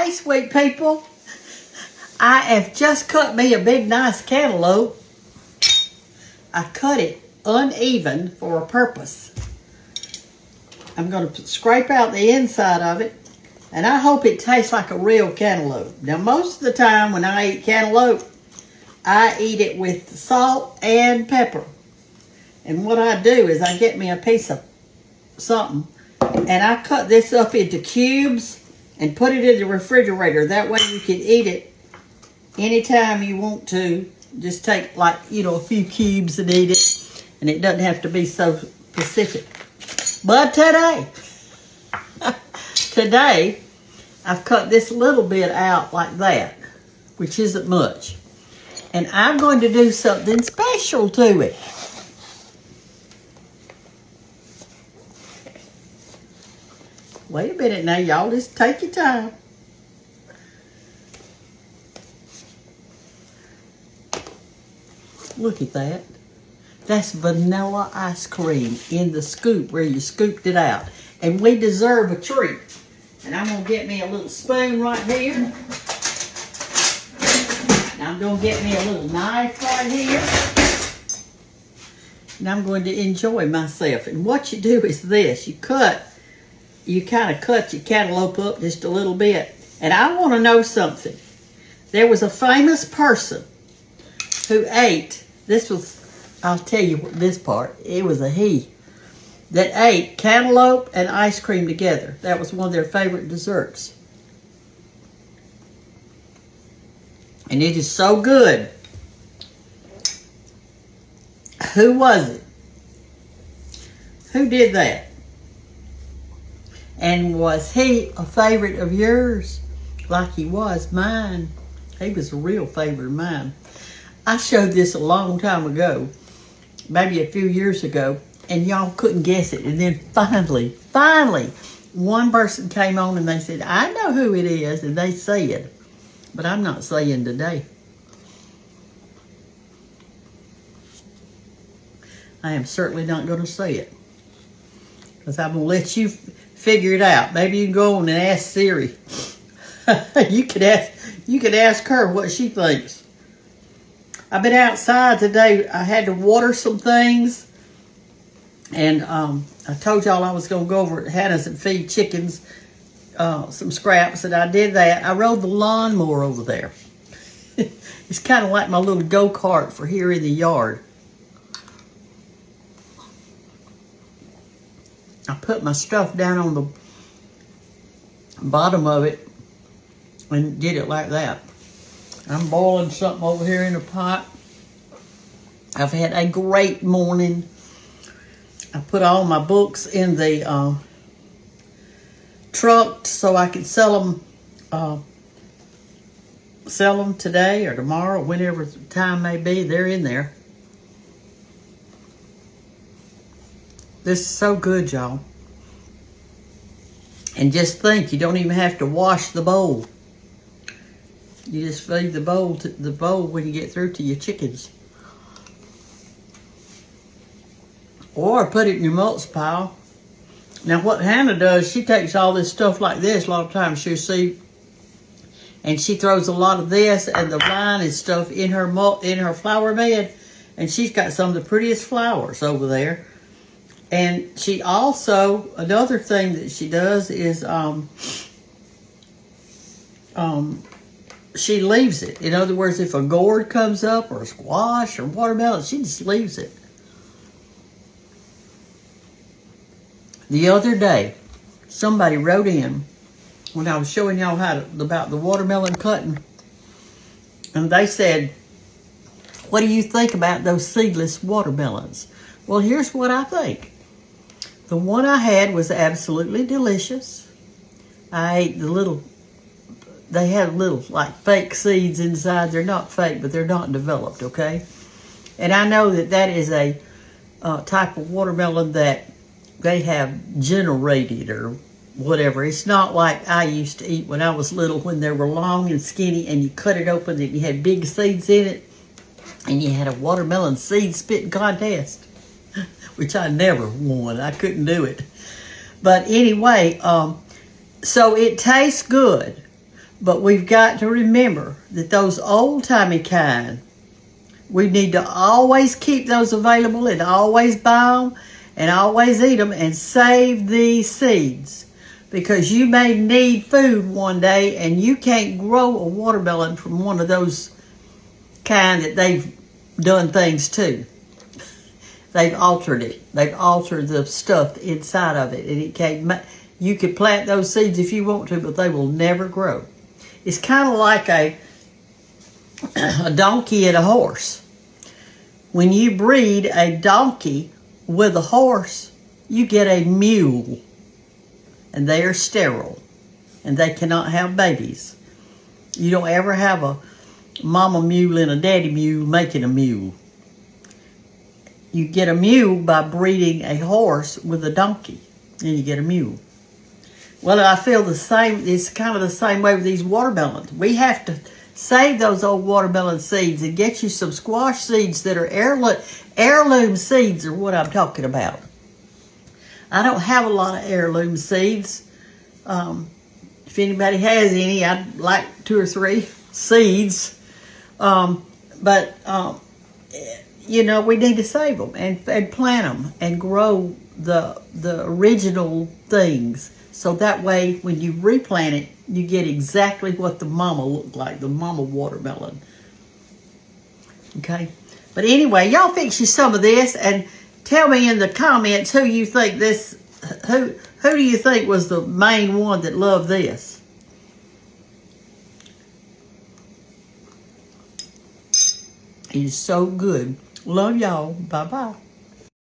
Hey, sweet people. I have just cut me a big, nice cantaloupe. I cut it uneven for a purpose. I'm going to scrape out the inside of it, and I hope it tastes like a real cantaloupe. Now, most of the time when I eat cantaloupe, I eat it with salt and pepper. And what I do is I get me a piece of something, and I cut this up into cubes and put it in the refrigerator. That way you can eat it anytime you want to. Just take a few cubes and eat it, and it doesn't have to be so specific. But today, I've cut this little bit out like that, which isn't much. And I'm going to do something special to it. Wait a minute now, y'all. Just take your time. Look at that. That's vanilla ice cream in the scoop where you scooped it out. And we deserve a treat. And I'm going to get me a little spoon right here. And I'm going to get me a little knife right here. And I'm going to enjoy myself. And what you do is this. You kind of cut your cantaloupe up just a little bit. And I want to know something. There was a famous person who ate, I'll tell you this part, it was a he, that ate cantaloupe and ice cream together. That was one of their favorite desserts. And it is so good. Who was it? Who did that? And was he a favorite of yours? Like he was mine. He was a real favorite of mine. I showed this a long time ago, maybe a few years ago, and y'all couldn't guess it. And then finally, one person came on and they said, I know who it is, and they said, but I'm not saying today. I am certainly not going to say it, because I'm going to let you figure it out. Maybe you can go on and ask Siri. You could ask her what she thinks. I've been outside today. I had to water some things. And I told y'all I was going to go over at Hannah's and feed chickens some scraps. And I did that. I rode the lawnmower over there. It's kind of like my little go-kart for here in the yard. I put my stuff down on the bottom of it and did it like that. I'm boiling something over here in the pot. I've had a great morning. I put all my books in the truck so I can sell them today or tomorrow, whenever the time may be. They're in there. This is so good, y'all. And just think, you don't even have to wash the bowl. You just feed the bowl when you get through to your chickens. Or put it in your mulch pile. Now what Hannah does, she takes all this stuff like this. A lot of times she'll see, and she throws a lot of this and the vine and stuff in her flower bed. And she's got some of the prettiest flowers over there. And she also, another thing that she does is she leaves it. In other words, if a gourd comes up or a squash or watermelon, she just leaves it. The other day, somebody wrote in when I was showing y'all about the watermelon cutting, and they said, what do you think about those seedless watermelons? Well, here's what I think. The one I had was absolutely delicious. I ate they have little like fake seeds inside. They're not fake, but they're not developed, okay? And I know that is a type of watermelon that they have generated or whatever. It's not like I used to eat when I was little, when they were long and skinny and you cut it open and you had big seeds in it and you had a watermelon seed spitting contest, which I never won. I couldn't do it. But anyway, so it tastes good. But we've got to remember that those old-timey kind, we need to always keep those available and always buy them and always eat them and save these seeds. Because you may need food one day and you can't grow a watermelon from one of those kind that they've done things to. They've altered it. They've altered the stuff inside of it. And it can't, you could plant those seeds if you want to, but they will never grow. It's kind of like a donkey and a horse. When you breed a donkey with a horse, you get a mule. And they are sterile. And they cannot have babies. You don't ever have a mama mule and a daddy mule making a mule. You get a mule by breeding a horse with a donkey. And you get a mule. Well, I feel the same. It's kind of the same way with these watermelons. We have to save those old watermelon seeds and get you some squash seeds that are heirloom seeds are what I'm talking about. I don't have a lot of heirloom seeds. If anybody has any, I'd like 2 or 3 seeds. You know, we need to save them and plant them and grow the original things. So that way, when you replant it, you get exactly what the mama looked like, the mama watermelon. Okay? But anyway, y'all fix you some of this and tell me in the comments who you think who do you think was the main one that loved this? It is so good. Love y'all. Bye-bye.